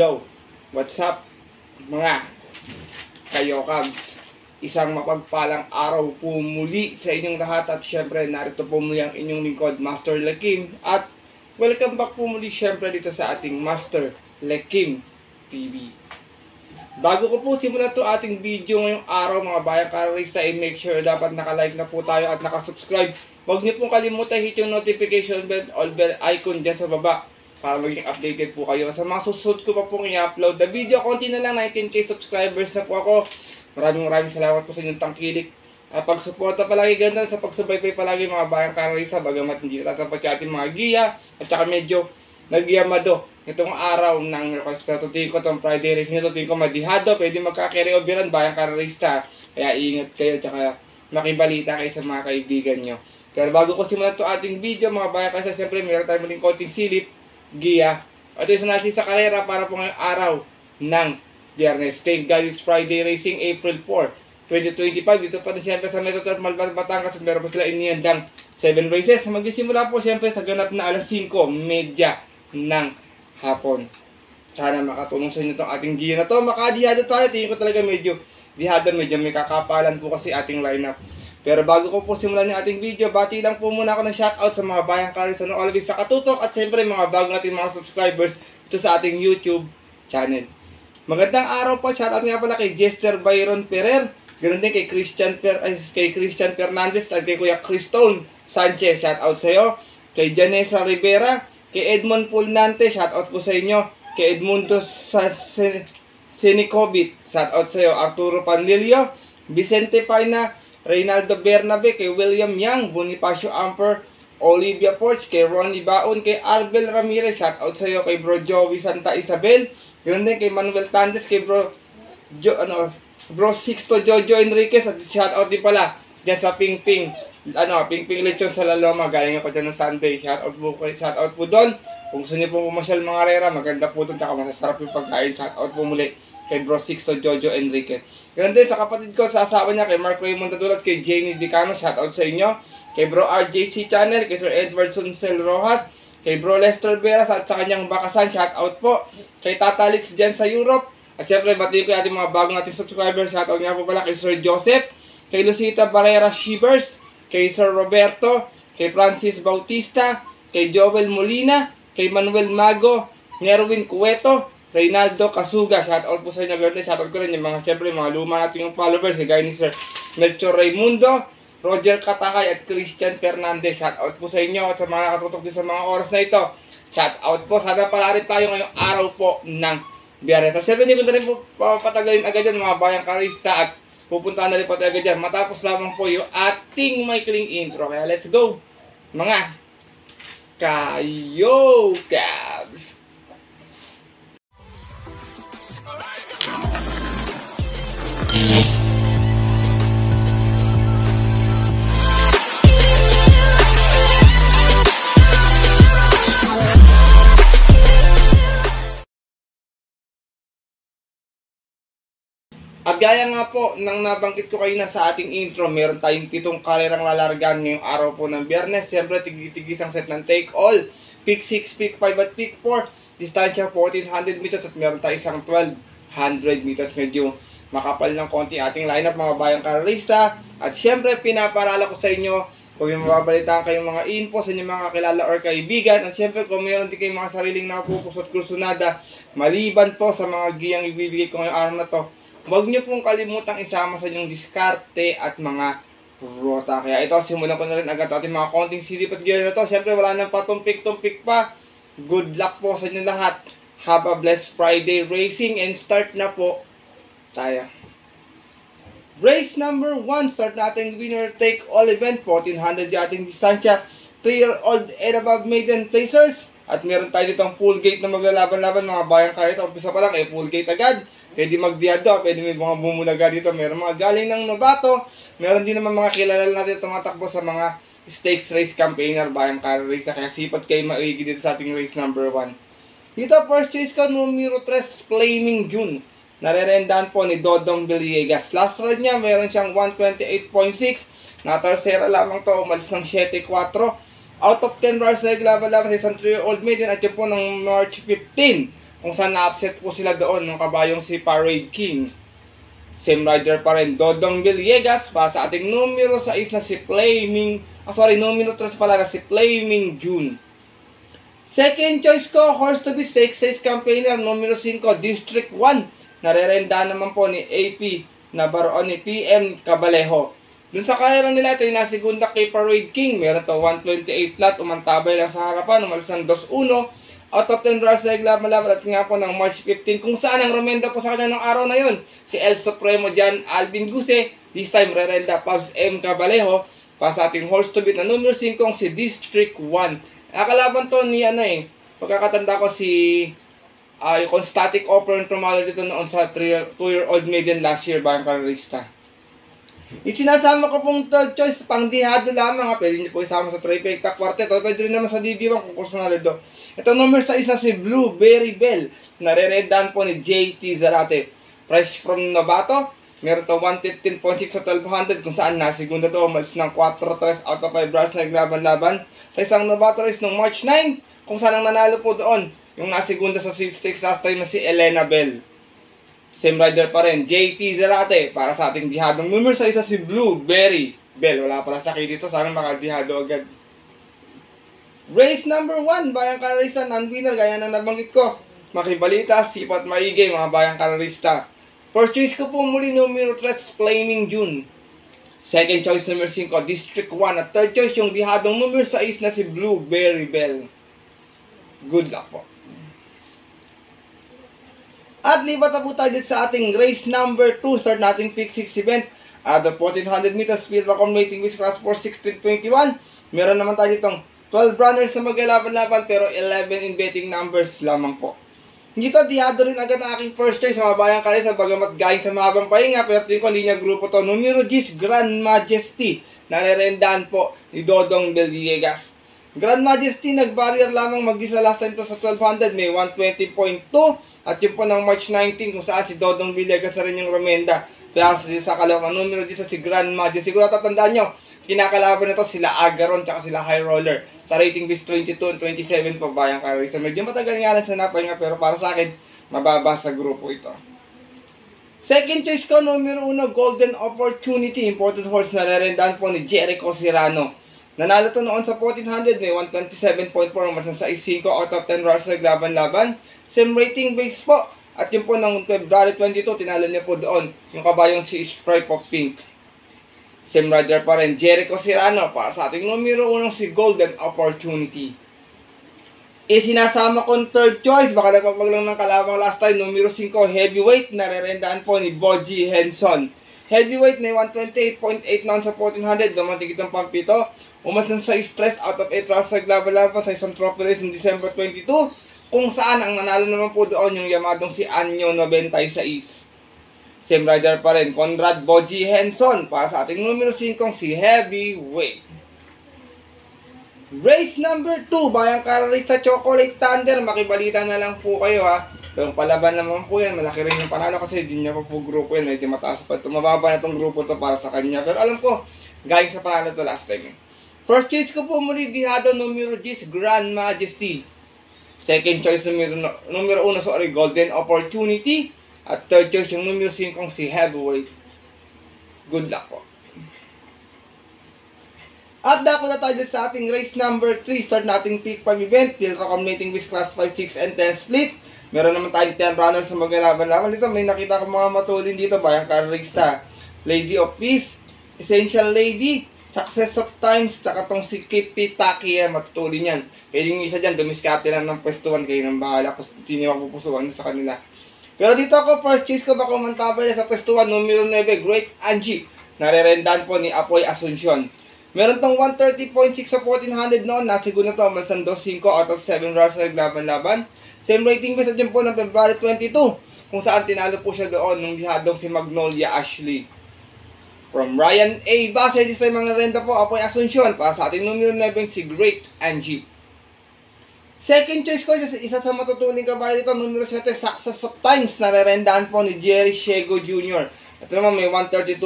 Yo, what's up mga kayokabs? Isang mapagpalang araw po muli sa inyong lahat at syempre narito po muli ang inyong lingkod, Master Lekim, at welcome back po muli syempre dito sa ating Master Lekim TV. Bago ko po simulan to ating video ngayong araw mga bayang kararista, make sure dapat nakalike na po tayo at nakasubscribe. Huwag niyo pong kalimutan hit yung notification bell or bell icon dyan sa baba para maging updated po kayo. Sa mga susunod ko pa pong i-upload na video, konti na lang, 19k subscribers na po ako. Maraming salamat po sa inyong tangkilik. Pagsuporta palagi ganda sa pagsubaybay palagi mga bayang kararisa, bagamat hindi natatapat yung ating mga giya at saka medyo nagyamado itong araw ng request. Pero tingin ko itong Friday race nito, tingin ko madihado, pwede magka-carry overan bayang kararista. Kaya ingat kayo at saka makibalita kayo sa mga kaibigan nyo. Pero bago ko simulan ito ating video mga bayang kararista, siyempre meron tayo muling konting silip giya. Ito yung natin sa karera para po ngayong araw ng Biyernes. Thank God it's Friday Racing April 4, 2025. Dito pa rin siyempre sa Metro Turf Malbar, Batangas. At meron pa sila inihandang 7 races. Magsisimula po siyempre sa ganap na alas 5:30 ng hapon. Sana makatulong sa inyo itong ating giya na to. Makadihado tayo. Tingin ko talaga medyo dihado, medyo may kakapalan po kasi ating lineup. Pero bago ko po simulan yung ating video, bati lang po muna ako ng shoutout sa mga bayang kararista na always nakatutok at siyempre mga bago natin mga subscribers dito sa ating YouTube channel. Magandang araw po, shoutout nga pala kay Jester Byron Ferrer, ganoon din kay Christian Fernandez at kay Kuya Cristone Sanchez, shoutout sa iyo. Kay Janessa Rivera, kay Edmond Pulnante, shoutout po sa inyo. Kay Edmundo Senicobit, shoutout sa iyo. Arturo Panlilio, Vicente Paina, Reynaldo Bernabe, kay William Yang, Bonifacio Amper, Olivia Porch, kay Ronnie Baon, kay Arbel Ramirez, shoutout sa iyo. Kay Bro Joey Santa Isabel, ganoon din kay Manuel Tandes, kay Bro Sixto Jojo Enriquez, at shoutout din pala dyan sa Ping Ping Lechon sa Laloma, galing ako dyan ng Sunday, shoutout po doon. Kung gusto niyo po pumasyal mga rera, maganda po doon, tsaka masasarap yung pagkain, shoutout po muli kay Bro Sixto Jojo Enriquez. Ganun din sa kapatid ko, sa asawa niya, kay Mark Raymond Tadulat, kay Jenny Dicano, shoutout sa inyo. Kay Bro RJC Channel, kay Sir Edward Suncel Rojas, kay Bro Lester Veras at sa kanyang bakasan, shoutout po. Kay Tata Lix dyan sa Europe. At syempre, batiin ko yung ating mga bagong nating subscribers, shoutout nga po pala kay Sir Joseph, kay Lucita Barrera Shivers, kay Sir Roberto, kay Francis Bautista, kay Joel Molina, kay Manuel Mago, Nerwin Cueto, Reynaldo Casuga, shoutout po sa inyo. Ganda, shoutout ko rin yung mga, syempre, mga luma natin yung followers, kagaya ni Sir Melchor Raimundo, Roger Katakay at Christian Fernandez, shoutout po sa inyo at sa mga nakatutok din sa mga oras na ito. Shoutout po, sana pala rin tayo ngayong araw po ng Biyernes. Sa 7 ko na rin po papatagalin agad yan mga bayang karista at pupuntahan na rin po tayo agad yan. Matapos lamang po yung ating maikling intro. Kaya let's go mga kayokabs! At gaya nga po nang nabanggit ko kayo na sa ating intro, meron tayong 7 karerang lalargan ngayong araw po ng Biyernes. Siyempre, tigis ang set ng take all. Pick 6, pick 5 at pick 4. Distansya 1400 meters at meron tayong isang 1200 meters. Medyo makapal ng konti ating lineup mga bayang kararista. At siyempre, pinaparala ko sa inyo kung may mababalitaan kayong mga info sa inyong mga kakilala or kaibigan. At siyempre, kung meron din kayong mga sariling nakapupos at kursunada, maliban po sa mga giyang ibibigay ko ngayong araw na to, huwag niyo pong kalimutang isama sa inyong diskarte at mga rota. Kaya ito, simulan ko na rin agad ating mga konting silip at gear na to. Siyempre, wala nang patumpik-tumpik pa. Good luck po sa inyo lahat. Have a blessed Friday racing and start na po tayo. Race number 1, start natin winner take all event. 1400 yung ating distansya. 3-year-old and above maiden placers. At meron tayo ditong full gate na maglalaban-laban mga bayang karita. Umpisa pa lang, full gate agad. Pwede magdiado, pwede may mga bumulaga dito. Meron mga galing ng novato. Meron din naman mga kilala natin tumatakbo sa mga stakes race campaigner, bayang karita. Kaya sipat kayo maigi dito sa ating race number 1. Dito, first choice ko, numero 3, Flaming June. Narerendahan po ni Dodong Villegas. Last run niya, meron siyang 128.6. Natarsera lamang to, umalis ng 7.4. Out of 10 bars na naglaban-laban sa isang 3-year-old maiden at yun po ng March 15. kung saan na-upset po sila doon ng kabayong si Parade King. Same rider pa rin, Dodong Villegas para sa ating numero 6 na si numero 3 pala na si Flaming June. Second choice ko, horse to be stakes, 6 campaigner, numero 5, District 1. Narerenda naman po ni AP na baroon ni PM Cabalejo. Dun sa kaya nila, ito yung nasigunda kay Parade King. Meron to 128 flat, umantabay lang sa harapan, umalis ng 2-1. Out of 10 runs na iglaban-laban at nga po ng March 15, kung saan ang remenda po sa kanya ng araw na yun. Si El Supremo dyan, Alvin Guse, this time rerenda Pabs M. Cabalejo, para sa ating horse to beat na numero 5, si District 1. Nakalaban to ni pagkakatanda ko si yung static offer ng tumalo dito noon sa 2-year-old maiden last year, Bayang Karerista. Isinasama ko pong third choice, pangdihado lamang. Pwede nyo po isama sa trifecta quartet o pwede rin naman sa DD1 kung personalido. Ito number 6 na si Blueberry Bell. Nareredahan po ni JT Zarate. Fresh from Novato. Meron to 115.6 sa 1200 kung saan nasigunda to. Umalis ng 4-3 out of 5 runs na naglaban-laban. Sa isang Novato race noong March 9, kung saan ang nanalo po doon, yung nasigunda sa sweepstakes last time na si Elena Bell. Same rider pa rin, JT Zarate, para sa ating dihadong numero 6 si Blueberry Bell. Wala pala sakit dito, sana makadihado agad. Race number 1, Bayang Karerista, non-winner, gaya na nabanggit ko. Makibalita, sipat maigay, mga Bayang Karerista. First choice ko po muli, numero 3, Flaming June. Second choice, numero 5, District 1. At third choice, yung dihadong numero 6 na si Blueberry Bell. Good luck po. At libat na po tayo dito sa ating race number 2. Start nating pick 6 event. The 1400 meters field record waiting with class 4, 1621. Meron naman tayo ditong 12 runners na maglalaban-laban pero 11 in betting numbers lamang po. Dito, dihado rin agad ang aking first choice, mga Bayang Karerista, bagamat galing sa mahabang pahinga, pero tingin ko hindi niya grupo to. Numero 10, Grand Majesty. Narerendahan po ni Dodong Villegas. Grand Majesty, nag-barrier lamang mag-isa last time to sa 1200, may 120.2. At yun po ng March 19, kung saan si Dodong Villegas na rin yung remenda. Kaya sa kalawang numero 10 si Grand Majesty. Siguro tatandaan nyo, kinakalaban na to sila Agaron tsaka sila High Roller. Sa rating base 22 and 27 po, Bayang Karerista. Medyo matagal nga lang sa napahinga, pero para sa akin, mababa sa grupo ito. Second choice ko, numero 1, Golden Opportunity. Imported horse na narendahan po ni Jericho Serrano. Nanalo to noon sa 1400, may 127.4, mas sa 5 out of 10 runs na naglaban-laban. Same rating base po. At yun po ng February 22, tinalo niya po doon yung kabayong si Stripe of Pink. Same rider pa rin, Jericho Serrano, para sa ating numero 1 si Golden Opportunity. Sinasama kong third choice, baka nagpapaglang ng kalabang last time, numero 5, Heavyweight, narerendahan po ni Boji Henson. Heavyweight na 128.8 noon sa 1400, dumating itong pampito. Umasan sa stress out of 8 rounds naglaban-laban sa isang trophy race in December 22, kung saan ang nanalo naman po doon yung yamadong si Anyo 96. Same rider pa rin, Conrad Boji Henson, para sa ating numero 5 si Heavyweight. Race number 2, Bayang Karerista, Chocolate Thunder. Makibalita na lang po kayo ha. Yung palaban naman po yan, malaki rin yung panalo kasi hindi niya pa po grupo yan. Medyo mataas pa ito, mababa na itong grupo to para sa kanya. Pero alam ko, galing sa panalo to last time. First choice ko po muli, dihado numero 10, Grand Majesty. Second choice, numero 1, Golden Opportunity. At third choice, yung numero 5 si Heavyweight. Good luck po. At dako na tayo sa ating race number 3. Start nating pick 5 event. Field accommodating with class 5, 6, and 10 split. Meron naman tayong 10 runners na maglalaban-laban dito. May nakita ko mga matulin dito. Bayang Karerista, Lady of Peace, Essential Lady, Success of Times, tsaka tong si Kipi Taki, matutulin yan. Pwede yung isa dyan, dumiskate lang ng pwestuhan, kayo nang bahala kung sino mapupusuan sa kanila. Pero dito ako, first choice ko, baka mantabay na sa pwestuhan, numero 9, Great Angie. Narerendahan po ni Apoy Asuncion. Meron tong 130.6 sa 1400 noon, nasiguro na to, malsan 2.5 out of 7 rounds na naglaban-laban. Same rating base dyan po ng February 22, kung saan tinalo po siya doon nung dihadong si Magnolia Ashley. From Ryan A. Base, this time mga renda po, Apoy Asuncion, para sa ating numero 9 si Great Angie. Second choice ko, isa sa matutuling kabayo dito, numero 7, Success of Times, narerendahan po ni Jerry Shego Jr. Ito naman may 132.6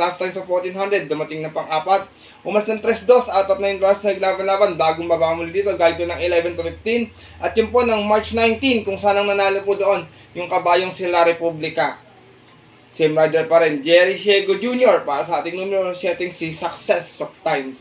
last time sa 1400, dumating na pang-apat. Umas ng 3-2 out of 9 rounds na naglaban-laban, bagong baba muli dito, gayto ng 11 to 15. At yun po ng March 19, kung saan ang nanalo po doon, yung kabayong sila Republika. Same rider pa rin, Jerry Shego Jr. para sa ating numero 7 si Success of Times.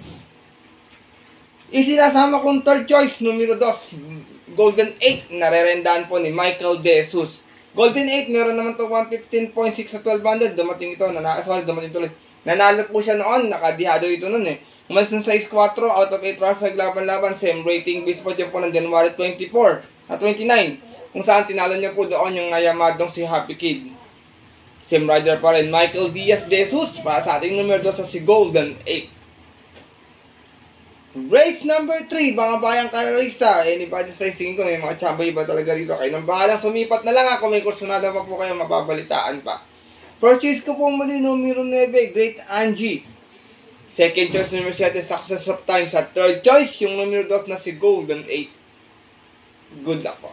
Isinasama kong third choice, numero 2, Golden 8, narerendahan po ni Michael De Jesus. Golden 8, meron naman to 115.6 sa 1200. Dumating ito, dumating tuloy. Nanalo po siya noon, nakadihado ito noon eh. Umalis ng size 4 out of 8 rounds sa laban-laban. Same rating base po dyan po ng January 24 at 29. Kung saan tinalo niya po doon yung yamadong si Happy Kid. Same rider pa rin, Michael Diaz De Jesus para sa ating numero 2 sa si Golden 8. Race number 3, mga bayang karerista. Anybody sa tingin ko, may mga chambay ba talaga dito? Kayo nang bahalang sumipat na lang ako. May kursunada pa po kayo, mababalitaan pa. First choice ko po muli, numero 9, Great Angie. Second choice, numero 7, Success of Time. Sa third choice, yung numero 2 na si Golden 8. Good luck po.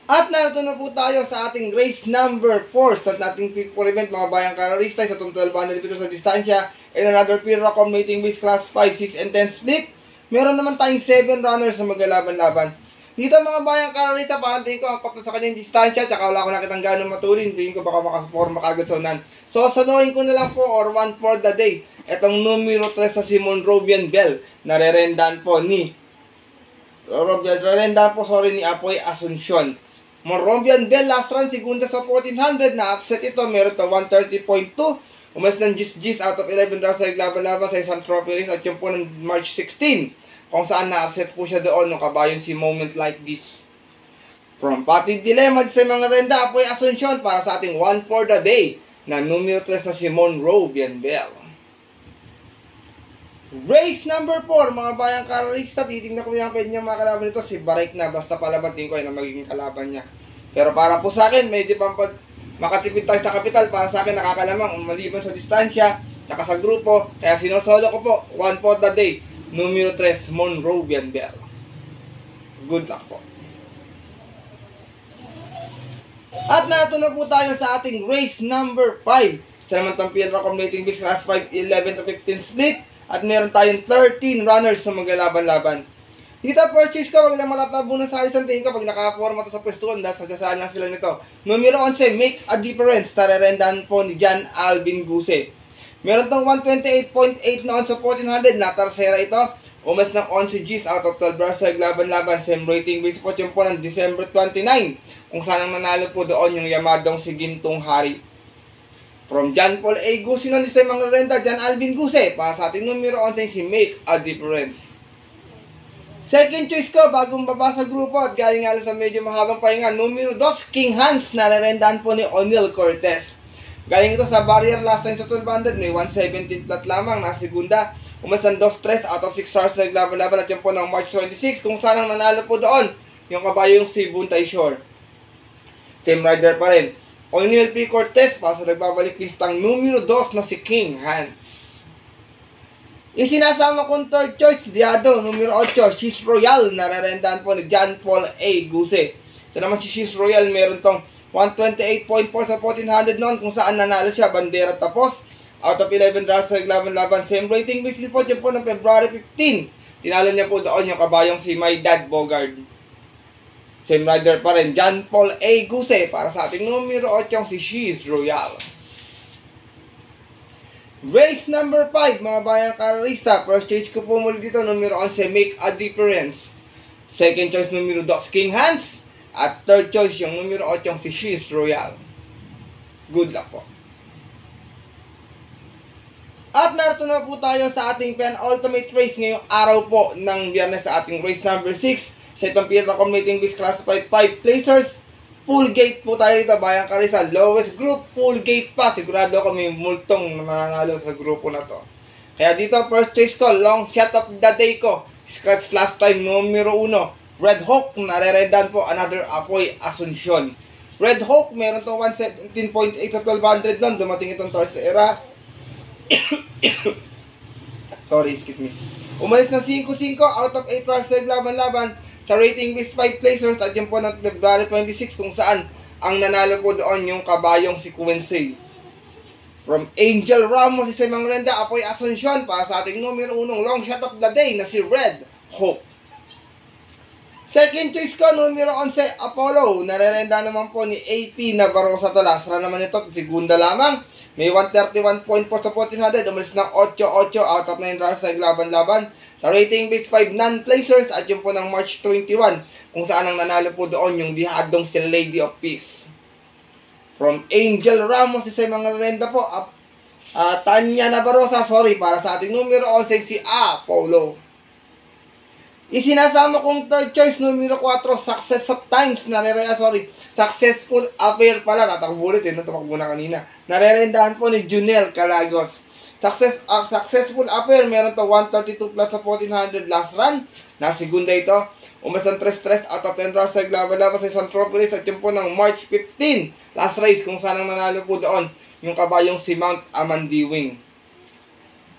At narito na po tayo sa ating race number 4. Start nating pick for event, mga bayang karerista. Sa itong 1200 dito sa distansya. And another pair of mating base class 5, 6, and 10 split. Meron naman tayong 7 runners na maglalaban-laban. Dito mga bayang karerista, parang tingin ko ang kapit sa kanyang distansya. Tsaka wala ko nakitang gano'ng matulin. Tingin ko baka makaforma kagad sa unan. So saluhin ko na lang po or 1 for the day. Itong numero 3 sa si Monrovian Bell. Narerendahan po ni ni Apoy Asuncion. Monrovian Bell last run, segunda sa 1400. Na-upset ito. Meron to 130.2. Umalis ng Gis out of 11 rounds sa laban-laban sa isang trophy race at yun po ng March 16 kung saan na-upset po siya doon ng kabayon si Moment Like This. From Pati Dilemma sa mga renda, Apoy Asuncion para sa ating 1 for the day na numero 3 na si Monrovian Bell. Race number 4, mga bayang karerista, titignan ko yung pwede niya mga kalaban nito, si Barik na, basta palabantin ko ay na magiging kalaban niya. Pero para po sa akin, medyo makatipid tayo sa kapital. Para sa akin nakakalamang maliban sa distansya tsaka sa grupo, kaya sinosolo ko po 1 for the day, numero 3, Monrovian Bell. Good luck po. At nato na po tayo sa ating race number 5 sa naman tong PL Accommodating Base Class 5, 11 to 15 split. At meron tayong 13 runners sa maglalaban-laban. Dito purchase ko, wag lang matatabunan sa isang tingin ko pag nakaforma to sa pwestuhan dahil sagasaan lang sila nito. Numero 11, Make a Difference, tarerendahan po ni John Alvin Guse. Meron tong 128.8 noon sa 1400, na tarsera ito. Umas ng 11 Gs out of 12 bars sa laban-laban. Same rating base po yun po ng December 29. Kung saan ang nanalo po doon yung yamadong si Gintong Hari. From John Paul A. Guse noon sa mga renda, John Alvin Guse. Para sa ating numero 11 si Make a Difference. Second choice ko, bagong baba sa grupo at galing nga sa medyo mahabang pahinga, numero 2, King Hans, na narendahan po ni O'Neal Cortez. Galing ito sa barrier last time sa 1200, may 117 flat lamang, na segunda. Umasan 2-3 out of 6 stars na naglaban-laban at yun po ng March 26, kung saan ang nanalo po doon, yung kabayong si Buntay Shore. Same rider pa rin, O'Neal P. Cortez, para sa nagbabalik listang numero 2 na si King Hans. Isinasama kong third choice, Diado, numero 8, Cheese Royal, nararendahan po ni John Paul A. Guse. So naman si Cheese Royal, meron tong 128.4 sa 1400 noon, kung saan nanalo siya, bandera tapos. Out of 11 rounds sa laban-laban, same rating basis po dyan po ng February 15. Tinalo niya po doon yung kabayong si My Dad Bogard. Same rider pa rin, John Paul A. Guse, para sa ating numero 8, si Cheese Royal. Race number 5, mga bayang karerista. First choice ko po muli dito, numero 11, Make a Difference. Second choice, numero 2, King Hans. At third choice, yung numero 8, si Cheese Royal. Good luck po. At narito na po tayo sa ating penultimate race ngayong araw po ng Biyernes sa ating race number 6. Sa itong PL Accommodating Base Class 5 placers. Full gate po tayo dito, bayang karisa. Lowest group, full gate pa. Sigurado ako may multong mananalo sa grupo na to. Kaya dito, first choice ko, long shot of the day ko. Scratch last time, numero 1. Red Hawk, narerendahan po, another Apoy Asuncion. Red Hawk, meron to 117.8 sa 1200 nun. Dumating itong tarsera. Sorry, excuse me. Umalis ng 5-5 out of 8 rounds sa laban-laban. Sa rating base 5 placers at yun po ng February 26, kung saan ang nanalo po doon yung kabayong si Quincy. From Angel Ramos, si Mang Renda, Apoy Asuncion, para sa ating numero 1 long shot of the day na si Red Hope. Second choice ko, numero 11, Apollo. Narerenda naman po ni AP Navarroza to. Last run naman ito, segunda lamang. May 131.4 sa 1400. Umalis ng 8-8 out of 9 runs na laban-laban. Sa rating base 5 non-placers at yun po ng March 21, kung saan ang nanalo po doon yung dihadong si Lady of Peace. From Angel Ramos, si mga renda po, Tanya Navarroza, para sa ating numero 11, si Apollo. Isinasama kong third choice, numero 4, Success of Times, Successful Affair pala, tatakbo ulit, tumakbo na kanina. Narerendahan po ni Junel Calagos. Successful Affair, meron to 132 plus sa 1400 last run. Segunda ito, umasan 3-3 out of 10 runs sa laban-laban sa isang trophy race at yun po ng March 15. Last race, kung saan ang nanalo po doon, yung kabayong si Mount Amandiwing.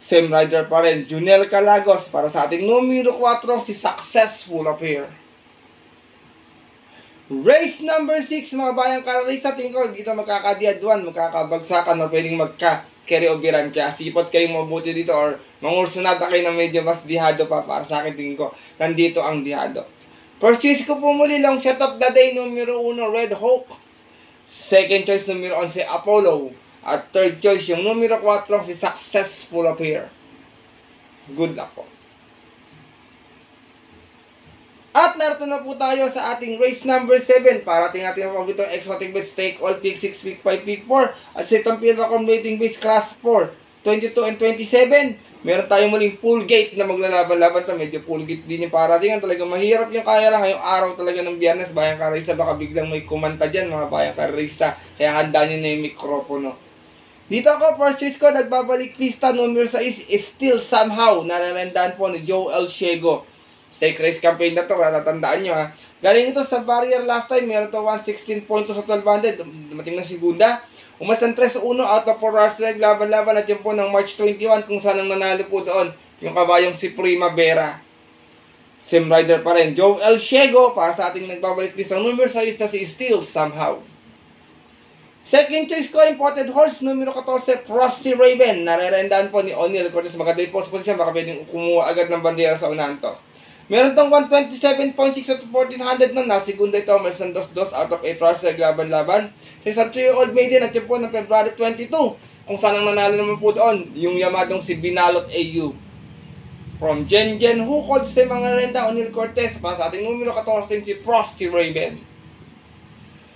Same rider pa rin, Junel Calagos, para sa ating numero 4, si Successful Affair. Race number 6, mga bayang kararista, tingin ko dito magkakadiaduan, magkakabagsakan na pwedeng magka-carry overan. Kaya sipot kayong mabuti dito or mangursunada kayo na medyo mas dihado pa. Para sa akin, tingin ko, nandito ang dihado. First choice ko po muli, long shot of the day, numero 1, Red Hawk. Second choice, numero 11, Apollo. At third choice, yung numero 4, si Successful Affair. Good luck po. At narito na po tayo sa ating race number 7. Parating natin ang paborito exotic bets, take all, pick 6, pick 5, pick 4. At sa itong pinaka-rating base class 4, 22 and 27. Meron tayong muling full gate na maglalaban-laban to. Medyo full gate din yung parating. Talagang mahirap yung kaya lang ngayong araw talaga ng Biyernes. Bayang karista, baka biglang may kumanta dyan mga bayang karista. Kaya handa nyo na yung mikropono. Dito ako, first choice ko, nagbabalik pista, numero 6, is Still Somehow. Nararendahan po ni Joe El Ciego. Stake race campaign na to, natandaan nyo ha. Galing ito sa barrier last time, meron to 116.2 sa 1200, dumating na segunda. Umastan 3-1 out of 4 hours leg, laban-laban at yun po ng March 21, kung saan ang nanalo po doon, yung kabayong si Primavera. Same rider pa rin, Joe El Ciego, para sa ating nagbabalik pista, numero 6 na si Still Somehow. Second choice ko, imported horse, numero 14, Frosty Raven. Narerendahan po ni O'Neal Cortez. Maganda yung post position, baka pwedeng kumuha agad ng bandera sa unahan to. Meron tong 127.6 at 1400 nun. Segunda ito, mas ng 2-2 out of 8 hours sa laban-laban. Sa isang 3-year-old maiden at yun po ng February 22. Kung saan ang nanalo naman po doon, yung yamadong si Binalot AU. From Jen Hukod sa mga renda, O'Neal Cortez. Para sa ating numero 14, si Frosty Raven.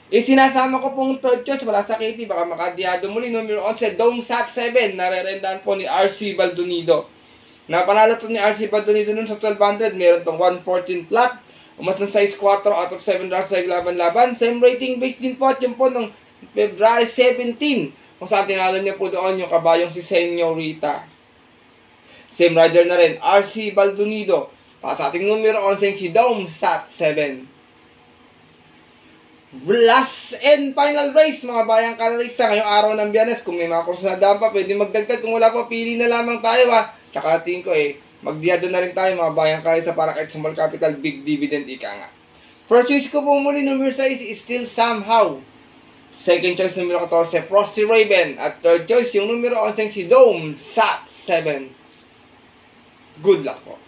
Isinasama ko pong third choice, wala sa Katie, baka makadiyado muli, numero 11, Dome Sat 7, narerendahan po ni RC Baldonido. Napanalo to ni RC Baldonido nun sa 1200, meron tong 114 flat, umas ng size 4 out of 7 runs sa laban-laban, same rating base din po at yun po nung February 17, kung saan tinalo niya po doon yung kabayong si Señorita. Same rider na rin, RC Baldonido, para sa ating numero 11, si Dome Sat 7. Last and final race, mga bayang karalista, ngayong araw ng Biyernes. Kung may mga kursunadaan pa, pwede magdagdag. Kung wala pa, pili na lamang tayo ha. Tsaka tingin ko magdiyado na rin tayo mga bayang karalista para kahit small capital, big dividend ika nga. First choice ko po muli, numero 6, is Still Somehow. Second choice, numero 14, Frosty Raven. At third choice, yung numero 11, si Dome Sat 7. Good luck po.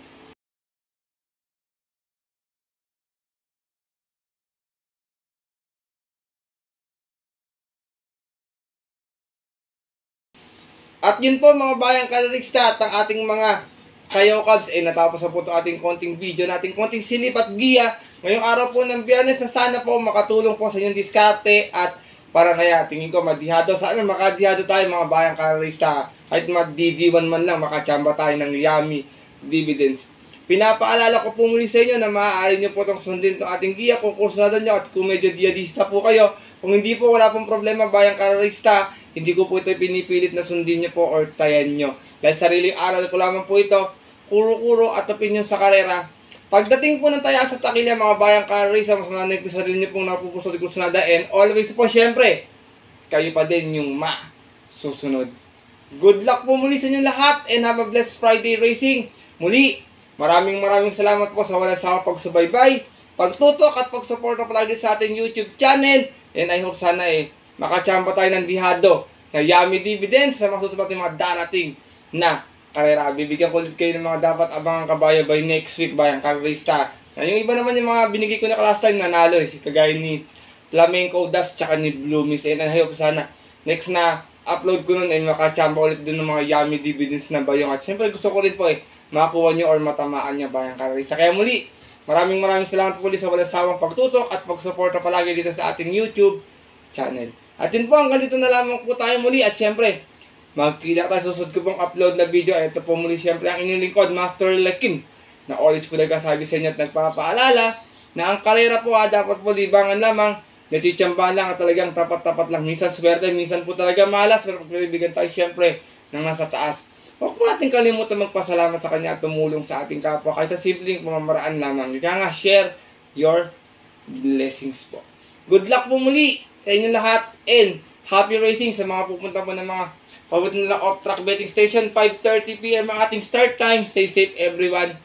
At yun po mga bayang karalista at ang ating mga kayokabs, natapos na po ito ating konting video nating konting silip at giya ngayong araw po ng Biyernes na sana po makatulong po sa inyong diskarte at para kaya tingin ko madihado. Sana makadihado tayo mga bayang karalista, kahit madidiwan man lang, makachamba tayo ng yummy dividends. Pinapaalala ko po muli sa inyo na maaari nyo po itong sundin itong ating giya kung kursunado nyo at kung medyo diyadista po kayo. Kung hindi po, wala pong problema bayang karalista. Hindi ko po ito pinipilit na sundin nyo po or tayan nyo. Dahil sariling aral ko lamang po ito, kuro-kuro at opinion sa karera. Pagdating po ng taya sa takilya mga bayang karera, mas nanay po sarili nyo pong napupuso di kursunada. And always po, syempre, kayo pa din yung susunod. Good luck po muli sa inyo lahat and have a blessed Friday racing. Muli, maraming salamat po sa walang sawa pagsubaybay, pagtutok at pagsuporta palagi sa ating YouTube channel. And I hope sana makachamba tayo ng dihado na yummy dividends sa mga susunod mga darating na karera. Bibigyan ko ulit kayo ng mga dapat abangan kabayo by next week, bayang karerista. Yung iba naman yung mga binigay ko na last time nanalo si kagaya ni Flamenco Dust tsaka ni Blue Mist. And I hope sana next na upload ko nun ay makachamba ulit dun ng mga yummy dividends na bayong. At syempre gusto ko rin po makakuha nyo or matamaan nyo bayang karerista. Kaya muli, maraming salamat po ulit sa walang sawang pagtutok at pagsuporta palagi dito sa ating YouTube channel. At yun po, hanggang dito na lamang po tayo muli. At syempre, magkita tayo susunod ko pong upload na video. At ito po muli syempre ang inyong lingkod, Master Lakim, na always po nagkasabi sa inyo at nagpapaalala na ang karera po dapat po libangan lamang, natsitsambahan lang at talagang tapat-tapat lang. Minsan swerte, minsan po talaga malas, pero pagpilibigan tayo syempre ng nasa taas. Huwag po natin kalimutan magpasalamat sa kanya at tumulong sa ating kapwa kahit sa simpleng pamamaraan lamang. Kaya nga, share your blessings po. Good luck po muli sa inyo lahat and happy racing sa mga pupunta po ng mga papunta nilang off-track betting station. 5:30 PM ang ating start time. Stay safe everyone.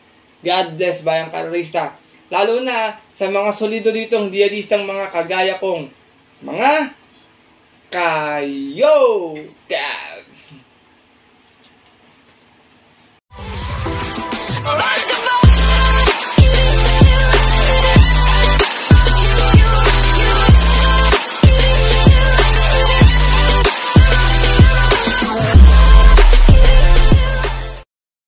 God bless bayang karerista. Lalo na sa mga solido ditong diadistang mga kagaya kong mga kayo Cavs.